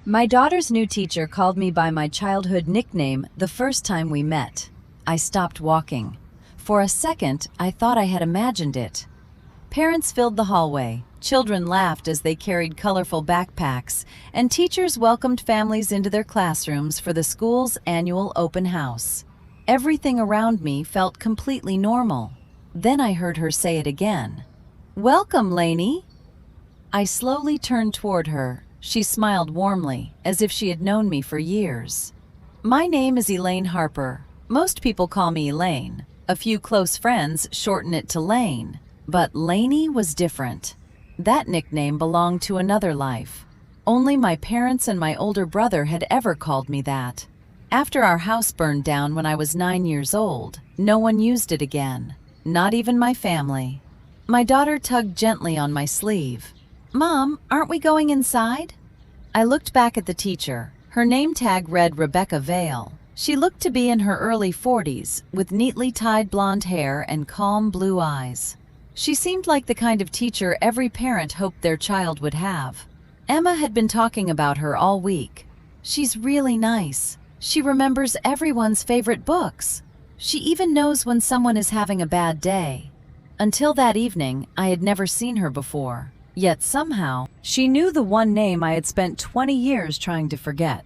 My daughter's new teacher called me by my childhood nickname the first time we met. I stopped walking. For a second, I thought I had imagined it. Parents filled the hallway, children laughed as they carried colorful backpacks, and teachers welcomed families into their classrooms for the school's annual open house. Everything around me felt completely normal. Then I heard her say it again. "Welcome, Lainey." I slowly turned toward her. She smiled warmly, as if she had known me for years. "My name is Elaine Harper. Most people call me Elaine. A few close friends shorten it to Lane. But Lainey was different. That nickname belonged to another life. Only my parents and my older brother had ever called me that. After our house burned down when I was 9 years old, no one used it again, not even my family." My daughter tugged gently on my sleeve. "Mom, aren't we going inside?" I looked back at the teacher. Her name tag read Rebecca Vale. She looked to be in her early 40s, with neatly tied blonde hair and calm blue eyes. She seemed like the kind of teacher every parent hoped their child would have. Emma had been talking about her all week. "She's really nice. She remembers everyone's favorite books. She even knows when someone is having a bad day." Until that evening, I had never seen her before. Yet somehow, she knew the one name I had spent 20 years trying to forget.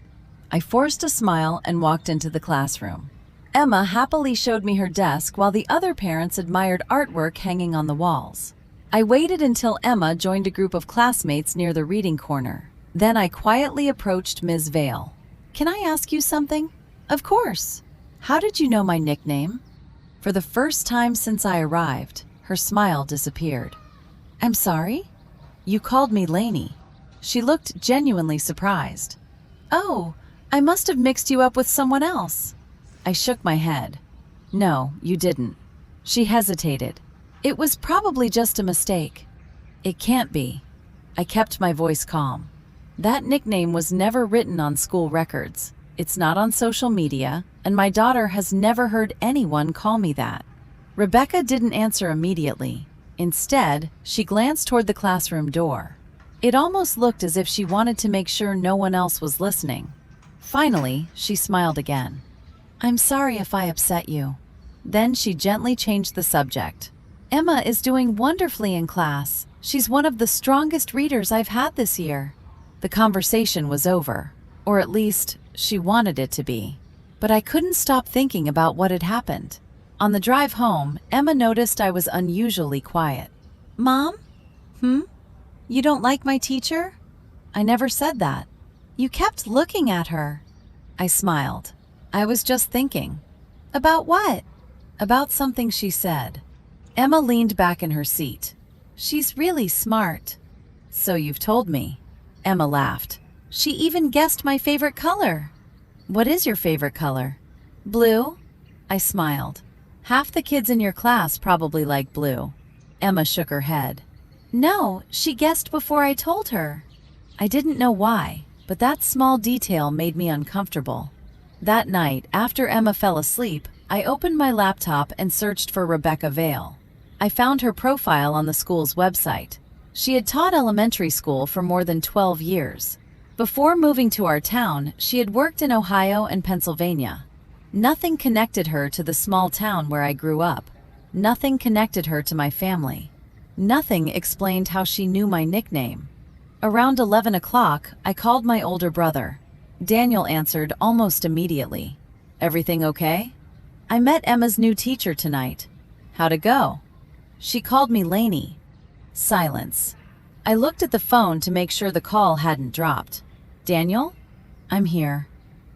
I forced a smile and walked into the classroom. Emma happily showed me her desk while the other parents admired artwork hanging on the walls. I waited until Emma joined a group of classmates near the reading corner. Then I quietly approached Ms. Vale. "Can I ask you something?" "Of course." "How did you know my nickname?" For the first time since I arrived, her smile disappeared. "I'm sorry?" "You called me Lainey." She looked genuinely surprised. "Oh, I must have mixed you up with someone else." I shook my head. "No, you didn't." She hesitated. "It was probably just a mistake." "It can't be." I kept my voice calm. "That nickname was never written on school records. It's not on social media, and my daughter has never heard anyone call me that." Rebecca didn't answer immediately. Instead, she glanced toward the classroom door. It almost looked as if she wanted to make sure no one else was listening. Finally, she smiled again. "I'm sorry if I upset you." Then she gently changed the subject. "Emma is doing wonderfully in class. She's one of the strongest readers I've had this year." The conversation was over, or at least, she wanted it to be. But I couldn't stop thinking about what had happened. On the drive home, Emma noticed I was unusually quiet. "Mom? You don't like my teacher?" "I never said that." "You kept looking at her." I smiled. "I was just thinking." "About what?" "About something she said." Emma leaned back in her seat. "She's really smart." "So you've told me." Emma laughed. "She even guessed my favorite color." "What is your favorite color?" "Blue." I smiled. "Half the kids in your class probably like blue." Emma shook her head. "No, she guessed before I told her." I didn't know why, but that small detail made me uncomfortable. That night, after Emma fell asleep, I opened my laptop and searched for Rebecca Vale. I found her profile on the school's website. She had taught elementary school for more than 12 years. Before moving to our town, she had worked in Ohio and Pennsylvania. Nothing connected her to the small town where I grew up. Nothing connected her to my family. Nothing explained how she knew my nickname. Around 11 o'clock, I called my older brother. Daniel answered almost immediately. "Everything okay?" "I met Emma's new teacher tonight." "How'd it go?" "She called me Lainey." Silence. I looked at the phone to make sure the call hadn't dropped. "Daniel?" "I'm here."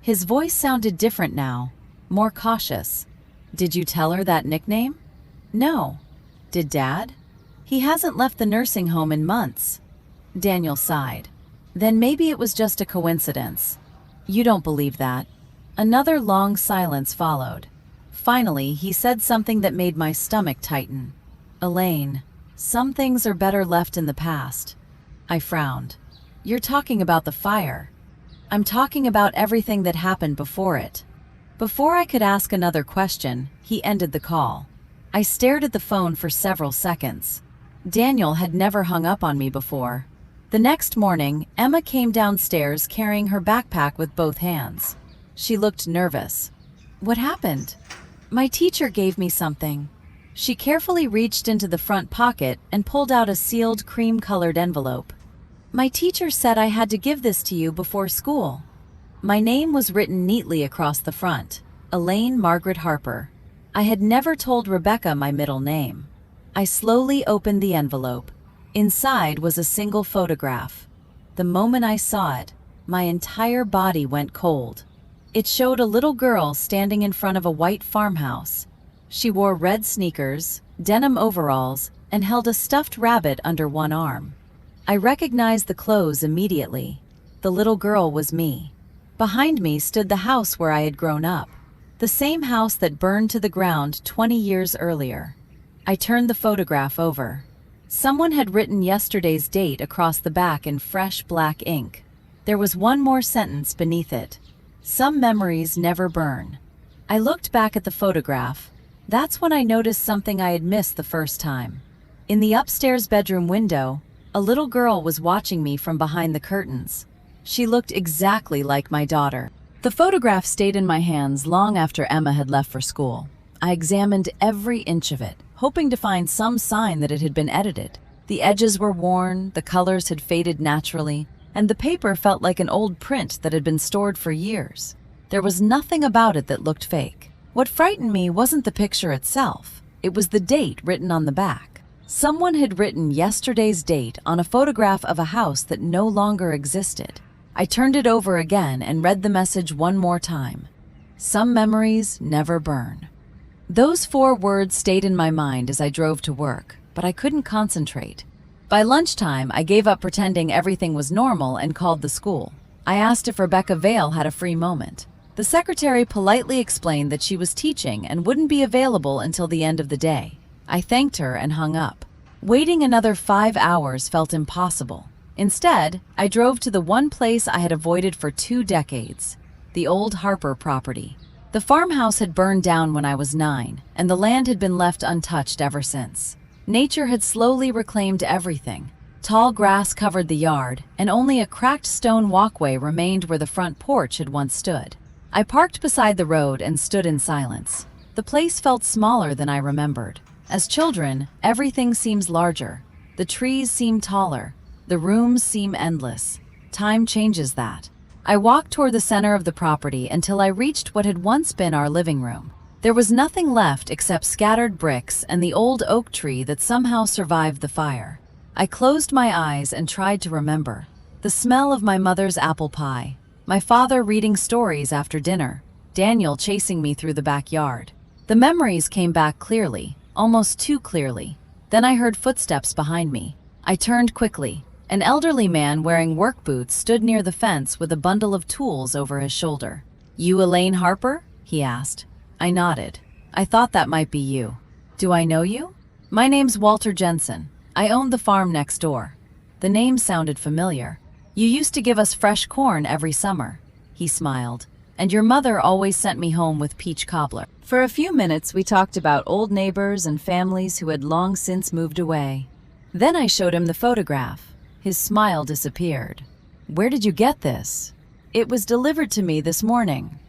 His voice sounded different now, more cautious. "Did you tell her that nickname?" "No." "Did Dad?" "He hasn't left the nursing home in months." Daniel sighed. "Then maybe it was just a coincidence." "You don't believe that." Another long silence followed. Finally, he said something that made my stomach tighten. "Elaine, some things are better left in the past." I frowned. "You're talking about the fire." "I'm talking about everything that happened before it." Before I could ask another question, he ended the call. I stared at the phone for several seconds. Daniel had never hung up on me before. The next morning, Emma came downstairs carrying her backpack with both hands. She looked nervous. "What happened?" "My teacher gave me something." She carefully reached into the front pocket and pulled out a sealed cream-colored envelope. "My teacher said I had to give this to you before school." My name was written neatly across the front, Elaine Margaret Harper. I had never told Rebecca my middle name. I slowly opened the envelope. Inside was a single photograph. The moment I saw it, my entire body went cold. It showed a little girl standing in front of a white farmhouse. She wore red sneakers, denim overalls, and held a stuffed rabbit under one arm. I recognized the clothes immediately. The little girl was me. Behind me stood the house where I had grown up, the same house that burned to the ground 20 years earlier. I turned the photograph over. Someone had written yesterday's date across the back in fresh black ink. There was one more sentence beneath it. "Some memories never burn." I looked back at the photograph. That's when I noticed something I had missed the first time. In the upstairs bedroom window, a little girl was watching me from behind the curtains. She looked exactly like my daughter. The photograph stayed in my hands long after Emma had left for school. I examined every inch of it, hoping to find some sign that it had been edited. The edges were worn, the colors had faded naturally, and the paper felt like an old print that had been stored for years. There was nothing about it that looked fake. What frightened me wasn't the picture itself. It was the date written on the back. Someone had written yesterday's date on a photograph of a house that no longer existed. I turned it over again and read the message one more time. "Some memories never burn." Those 4 words stayed in my mind as I drove to work, but I couldn't concentrate. By lunchtime, I gave up pretending everything was normal and called the school. I asked if Rebecca Vale had a free moment. The secretary politely explained that she was teaching and wouldn't be available until the end of the day. I thanked her and hung up. Waiting another 5 hours felt impossible. Instead, I drove to the one place I had avoided for 2 decades, the old Harper property. The farmhouse had burned down when I was 9, and the land had been left untouched ever since. Nature had slowly reclaimed everything. Tall grass covered the yard, and only a cracked stone walkway remained where the front porch had once stood. I parked beside the road and stood in silence. The place felt smaller than I remembered. As children, everything seems larger. The trees seem taller. The rooms seem endless. Time changes that. I walked toward the center of the property until I reached what had once been our living room. There was nothing left except scattered bricks and the old oak tree that somehow survived the fire. I closed my eyes and tried to remember. The smell of my mother's apple pie, my father reading stories after dinner, Daniel chasing me through the backyard. The memories came back clearly, almost too clearly. Then I heard footsteps behind me. I turned quickly. An elderly man wearing work boots stood near the fence with a bundle of tools over his shoulder. "You Elaine Harper?" he asked. I nodded. "I thought that might be you." "Do I know you?" "My name's Walter Jensen. I owned the farm next door." The name sounded familiar. "You used to give us fresh corn every summer." He smiled. "And your mother always sent me home with peach cobbler." For a few minutes we talked about old neighbors and families who had long since moved away. Then I showed him the photograph. His smile disappeared. "Where did you get this?" "It was delivered to me this morning."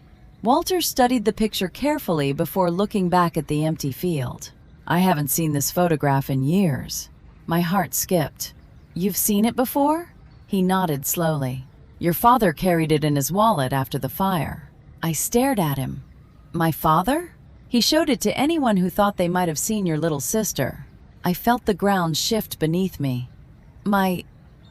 Walter studied the picture carefully before looking back at the empty field. "I haven't seen this photograph in years." My heart skipped. "You've seen it before?" He nodded slowly. "Your father carried it in his wallet after the fire." I stared at him. "My father?" "He showed it to anyone who thought they might have seen your little sister." I felt the ground shift beneath me. "My...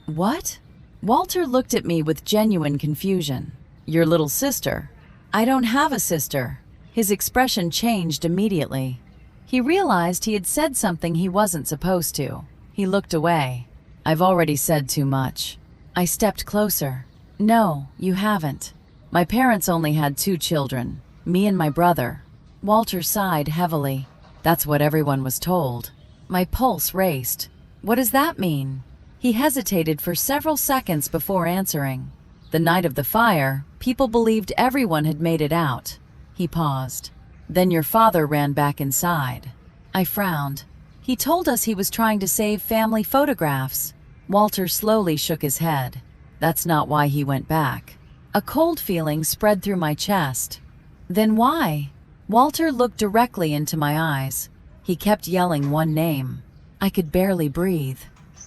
what?" Walter looked at me with genuine confusion. "Your little sister." "I don't have a sister." His expression changed immediately. He realized he had said something he wasn't supposed to. He looked away. "I've already said too much." I stepped closer. "No, you haven't. My parents only had 2 children, me and my brother." Walter sighed heavily. "That's what everyone was told." My pulse raced. "What does that mean?" He hesitated for several seconds before answering. "The night of the fire, people believed everyone had made it out." He paused. "Then your father ran back inside." I frowned. "He told us he was trying to save family photographs." Walter slowly shook his head. That's not why he went back. A cold feeling spread through my chest. Then why? Walter looked directly into my eyes. He kept yelling one name. I could barely breathe.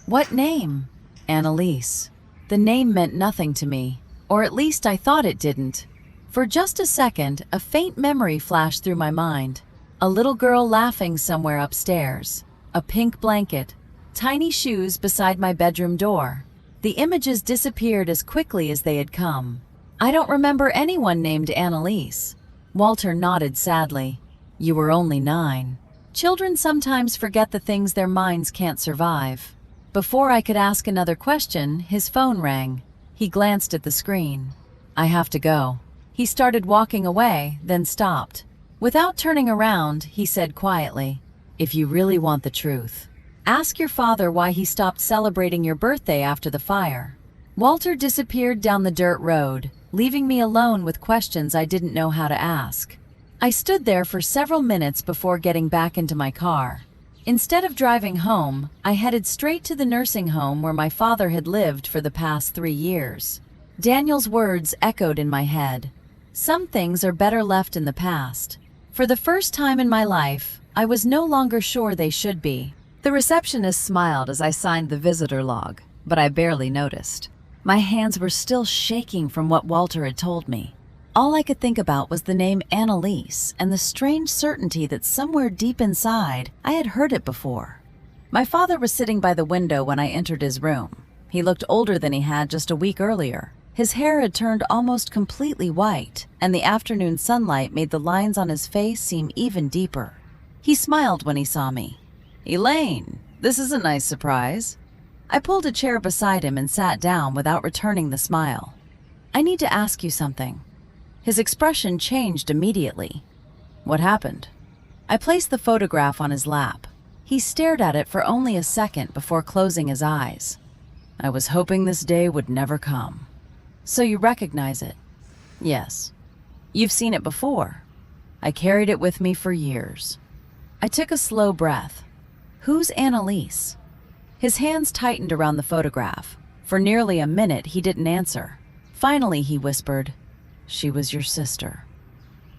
What name? Annalise. The name meant nothing to me, or at least I thought it didn't. For just a second, a faint memory flashed through my mind. A little girl laughing somewhere upstairs. A pink blanket. Tiny shoes beside my bedroom door. The images disappeared as quickly as they had come. I don't remember anyone named Annalise. Walter nodded sadly. You were only 9. Children sometimes forget the things their minds can't survive. Before I could ask another question, his phone rang. He glanced at the screen. I have to go. He started walking away, then stopped. Without turning around, he said quietly, if you really want the truth, ask your father why he stopped celebrating your birthday after the fire. Walter disappeared down the dirt road, leaving me alone with questions I didn't know how to ask. I stood there for several minutes before getting back into my car. Instead of driving home, I headed straight to the nursing home where my father had lived for the past 3 years. Daniel's words echoed in my head. Some things are better left in the past. For the first time in my life, I was no longer sure they should be. The receptionist smiled as I signed the visitor log, but I barely noticed. My hands were still shaking from what Walter had told me. All I could think about was the name Annalise and the strange certainty that somewhere deep inside, I had heard it before. My father was sitting by the window when I entered his room. He looked older than he had just a week earlier. His hair had turned almost completely white, and the afternoon sunlight made the lines on his face seem even deeper. He smiled when he saw me. Elaine, this is a nice surprise. I pulled a chair beside him and sat down without returning the smile. I need to ask you something. His expression changed immediately. What happened? I placed the photograph on his lap. He stared at it for only a second before closing his eyes. I was hoping this day would never come. So you recognize it? Yes. You've seen it before. I carried it with me for years. I took a slow breath. Who's Annalise? His hands tightened around the photograph. For nearly a minute, he didn't answer. Finally, he whispered, She was your sister.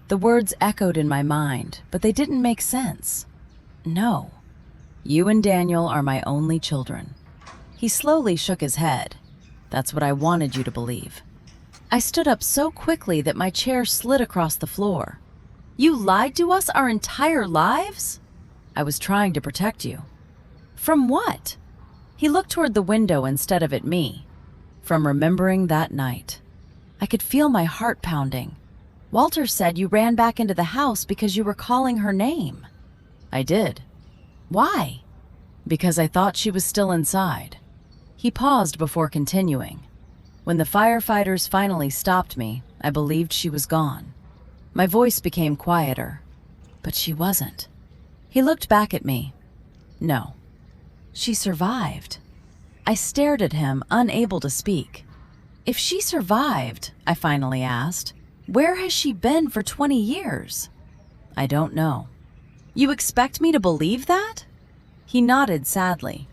The words echoed in my mind, but they didn't make sense. No. You and Daniel are my only children. He slowly shook his head. That's what I wanted you to believe. I stood up so quickly that my chair slid across the floor. You lied to us our entire lives? I was trying to protect you. From what? He looked toward the window instead of at me. From remembering that night. I could feel my heart pounding. Walter said you ran back into the house because you were calling her name. I did. Why? Because I thought she was still inside. He paused before continuing. When the firefighters finally stopped me, I believed she was gone. My voice became quieter. But she wasn't. He looked back at me. No. She survived. I stared at him, unable to speak. If she survived, I finally asked, where has she been for 20 years? I don't know. You expect me to believe that? He nodded sadly.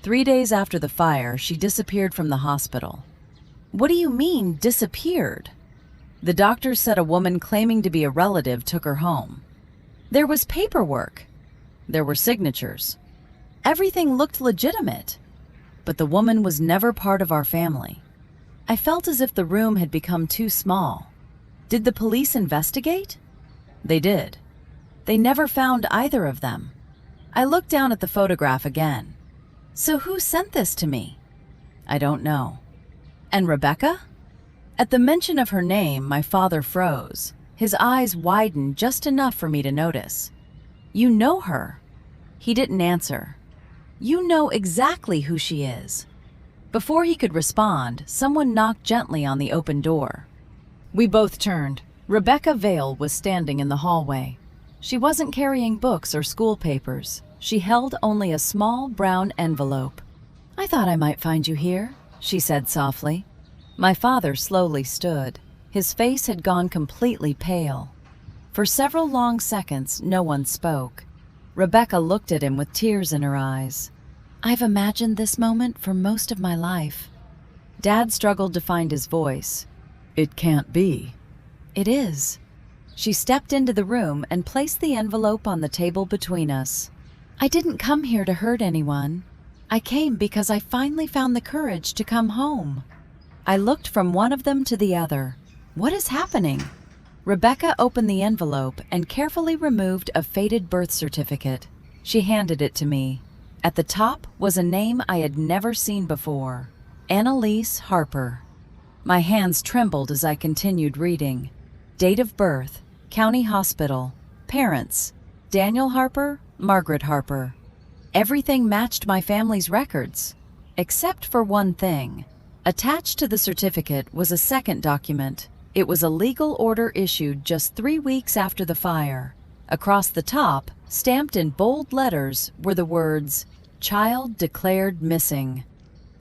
3 days after the fire, she disappeared from the hospital. What do you mean, disappeared? The doctor said a woman claiming to be a relative took her home. There was paperwork. There were signatures. Everything looked legitimate. But the woman was never part of our family. I felt as if the room had become too small. Did the police investigate? They did. They never found either of them. I looked down at the photograph again. So who sent this to me? I don't know. And Rebecca? At the mention of her name, my father froze. His eyes widened just enough for me to notice. You know her. He didn't answer. You know exactly who she is. Before he could respond, someone knocked gently on the open door. We both turned. Rebecca Vale was standing in the hallway. She wasn't carrying books or school papers. She held only a small brown envelope. I thought I might find you here, she said softly. My father slowly stood. His face had gone completely pale. For several long seconds, no one spoke. Rebecca looked at him with tears in her eyes. I've imagined this moment for most of my life. Dad struggled to find his voice. It can't be. It is. She stepped into the room and placed the envelope on the table between us. I didn't come here to hurt anyone. I came because I finally found the courage to come home. I looked from one of them to the other. What is happening? Rebecca opened the envelope and carefully removed a faded birth certificate. She handed it to me. At the top was a name I had never seen before. Annalise Harper. My hands trembled as I continued reading. Date of birth, County Hospital. Parents, Daniel Harper, Margaret Harper. Everything matched my family's records, except for one thing. Attached to the certificate was a second document. It was a legal order issued just 3 weeks after the fire. Across the top, stamped in bold letters, were the words, "Child declared missing."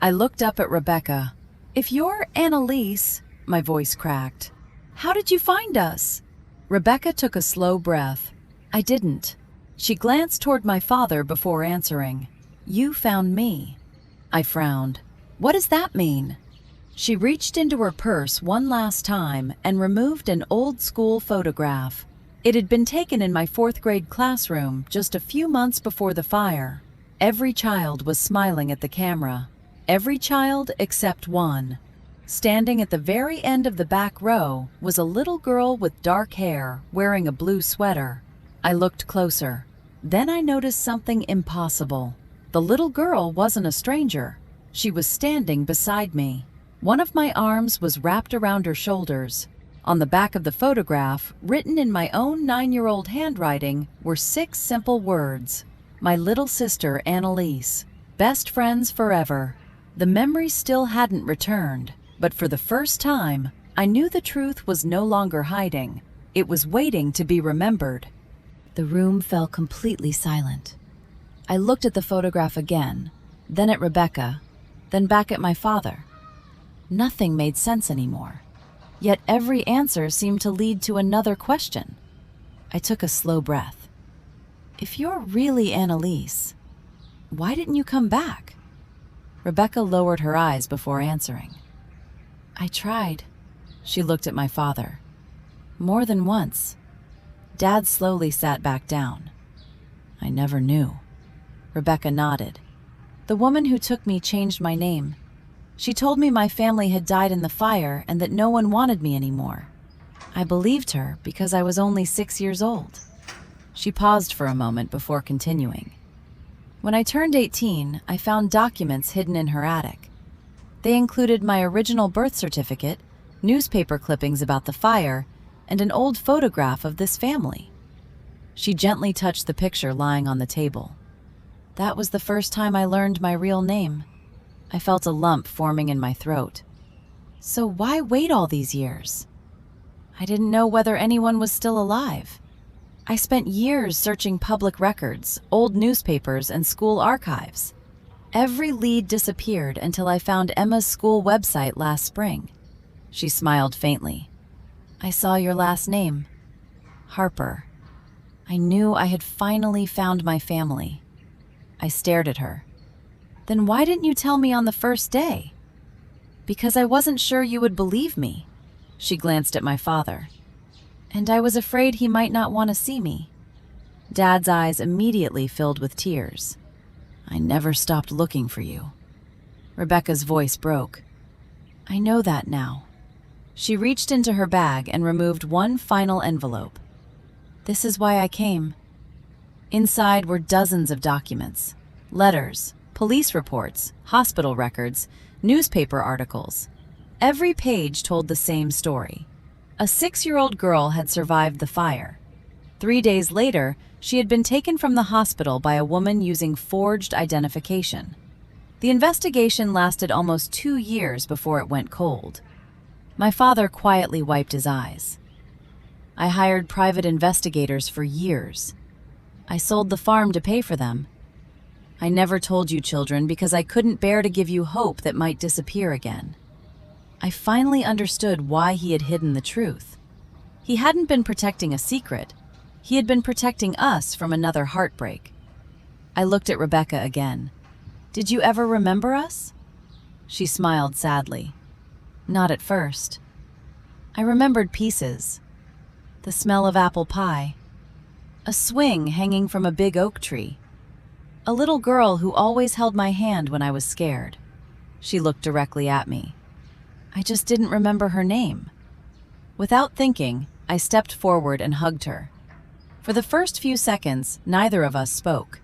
I looked up at Rebecca. "If you're Annalise," my voice cracked, "how did you find us?" Rebecca took a slow breath. I didn't. She glanced toward my father before answering. "You found me." I frowned. "What does that mean?" She reached into her purse one last time and removed an old-school photograph. It had been taken in my 4th grade classroom just a few months before the fire. Every child was smiling at the camera. Every child except one. Standing at the very end of the back row was a little girl with dark hair wearing a blue sweater. I looked closer. Then I noticed something impossible. The little girl wasn't a stranger. She was standing beside me. One of my arms was wrapped around her shoulders. On the back of the photograph, written in my own 9-year-old handwriting, were 6 simple words. My little sister, Annalise. Best friends forever. The memory still hadn't returned, but for the first time, I knew the truth was no longer hiding. It was waiting to be remembered. The room fell completely silent. I looked at the photograph again, then at Rebecca, then back at my father. Nothing made sense anymore. Yet every answer seemed to lead to another question. I took a slow breath. If you're really Annalise, why didn't you come back? Rebecca lowered her eyes before answering. I tried. She looked at my father. More than once. Dad slowly sat back down. I never knew. Rebecca nodded. The woman who took me changed my name. She told me my family had died in the fire and that no one wanted me anymore. I believed her because I was only 6 years old. She paused for a moment before continuing. When I turned 18, I found documents hidden in her attic. They included my original birth certificate, newspaper clippings about the fire, and an old photograph of this family. She gently touched the picture lying on the table. That was the first time I learned my real name. I felt a lump forming in my throat. So why wait all these years? I didn't know whether anyone was still alive. I spent years searching public records, old newspapers, and school archives. Every lead disappeared until I found Emma's school website last spring. She smiled faintly. I saw your last name, Harper. I knew I had finally found my family. I stared at her. Then why didn't you tell me on the first day? Because I wasn't sure you would believe me. She glanced at my father. And I was afraid he might not want to see me. Dad's eyes immediately filled with tears. I never stopped looking for you. Rebecca's voice broke. I know that now. She reached into her bag and removed one final envelope. This is why I came. Inside were dozens of documents, letters, police reports, hospital records, newspaper articles. Every page told the same story. A 6-year-old girl had survived the fire. 3 days later, she had been taken from the hospital by a woman using forged identification. The investigation lasted almost 2 years before it went cold. My father quietly wiped his eyes. I hired private investigators for years. I sold the farm to pay for them. I never told you children because I couldn't bear to give you hope that might disappear again. I finally understood why he had hidden the truth. He hadn't been protecting a secret. He had been protecting us from another heartbreak. I looked at Rebecca again. "Did you ever remember us?" She smiled sadly. "Not at first. I remembered pieces. The smell of apple pie. A swing hanging from a big oak tree. A little girl who always held my hand when I was scared." She looked directly at me. "I just didn't remember her name." Without thinking, I stepped forward and hugged her. For the first few seconds, neither of us spoke.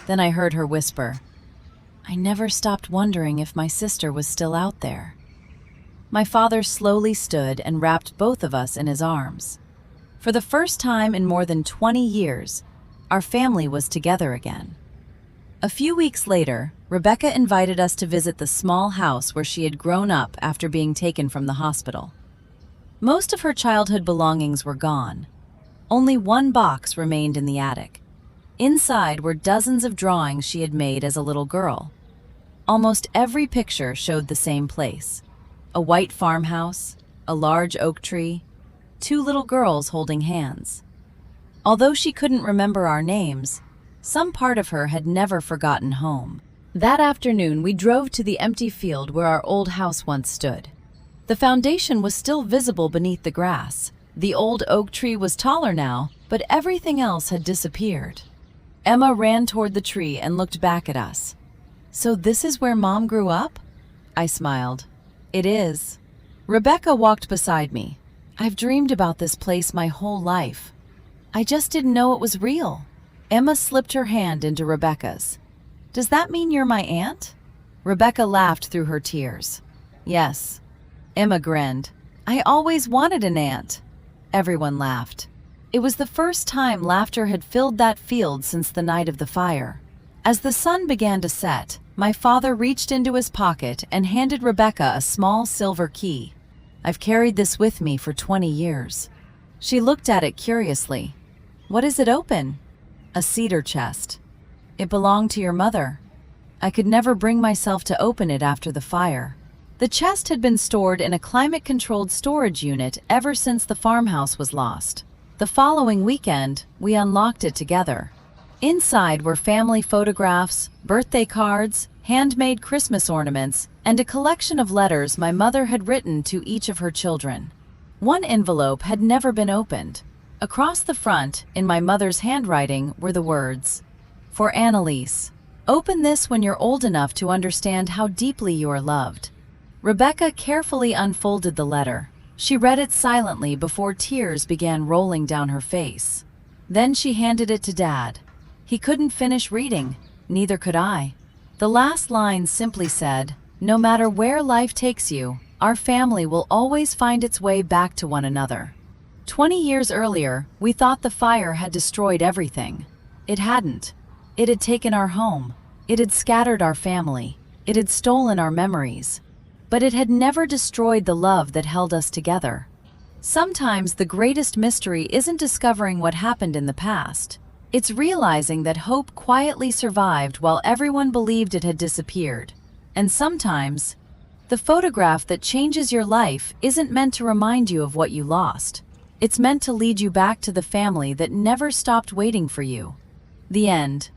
Then I heard her whisper, "I never stopped wondering if my sister was still out there." My father slowly stood and wrapped both of us in his arms. For the first time in more than 20 years, our family was together again. A few weeks later, Rebecca invited us to visit the small house where she had grown up after being taken from the hospital. Most of her childhood belongings were gone. Only one box remained in the attic. Inside were dozens of drawings she had made as a little girl. Almost every picture showed the same place: a white farmhouse, a large oak tree, 2 little girls holding hands. Although she couldn't remember our names, some part of her had never forgotten home. That afternoon, we drove to the empty field where our old house once stood. The foundation was still visible beneath the grass. The old oak tree was taller now, but everything else had disappeared. Emma ran toward the tree and looked back at us. "So this is where Mom grew up?" I smiled. "It is." Rebecca walked beside me. "I've dreamed about this place my whole life. I just didn't know it was real." Emma slipped her hand into Rebecca's. "Does that mean you're my aunt?" Rebecca laughed through her tears. "Yes." Emma grinned. "I always wanted an aunt." Everyone laughed. It was the first time laughter had filled that field since the night of the fire. As the sun began to set, my father reached into his pocket and handed Rebecca a small silver key. "I've carried this with me for 20 years. She looked at it curiously. "What does it open?" "A cedar chest. It belonged to your mother. I could never bring myself to open it after the fire." The chest had been stored in a climate-controlled storage unit ever since the farmhouse was lost. The following weekend, we unlocked it together. Inside were family photographs, birthday cards, handmade Christmas ornaments, and a collection of letters my mother had written to each of her children. One envelope had never been opened. Across the front, in my mother's handwriting, were the words, "For Annalise. Open this when you're old enough to understand how deeply you are loved." Rebecca carefully unfolded the letter. She read it silently before tears began rolling down her face. Then she handed it to Dad. He couldn't finish reading, neither could I. The last line simply said, "No matter where life takes you, our family will always find its way back to one another." 20 years earlier, we thought the fire had destroyed everything. It hadn't. It had taken our home. It had scattered our family. It had stolen our memories. But it had never destroyed the love that held us together. Sometimes the greatest mystery isn't discovering what happened in the past. It's realizing that hope quietly survived while everyone believed it had disappeared. And sometimes, the photograph that changes your life isn't meant to remind you of what you lost. It's meant to lead you back to the family that never stopped waiting for you. The end.